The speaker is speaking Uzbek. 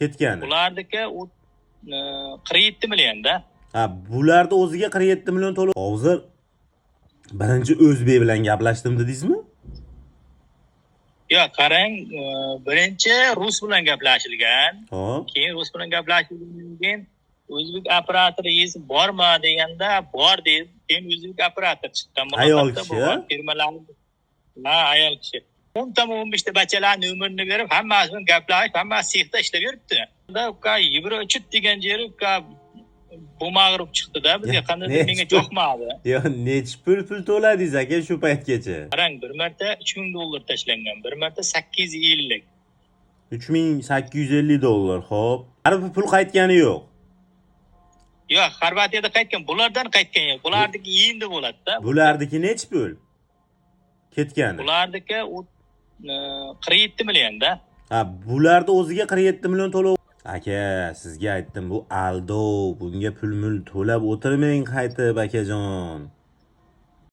Ketgani. Bulardiki 47 millionda. Ha, bularda o'ziga 47 million to'lab. Hozir birinchi o'zbek bilan gaplashdim dedingizmi? Yo'q, qarang, birinchi rus bilan gaplashilgan. Hop. Keyin rus bilan gaplashilgandan keyin o'zbek operatoringiz bormi deganda bor deb, keyin o'zbek operator chiqqan. Ayol kishi? Firmalar. Ha, ayol kishi. 10 ta 15 ta bachalar nomerini berib, hammasi bilan gaplashib, hammasi sexda ishlab yuribdi. Unda uka Yevrochit degan yeri uka bumag'irib chiqdi-da, bizga qanday menga yoqmadi. Yo, nech pul to'ladingiz aka shu paytgacha? Qarang, bir marta $3000 tashlangan, bir marta 850. $3850. Xo'p. Hali pul qaytgani yo'q. Yo'q, Xorvatiyada qaytgan, bulardan qaytgan yo'q. Bulardiki endi bo'ladi-da. Bulardiki nech pul? Ketgani. Bulardiki 47 millionda. Ha, bularda o'ziga 47 million to'lab. Aka, sizga aytdim, bu aldov. Bunga pul to'lab o'tirmang qaytib akajon.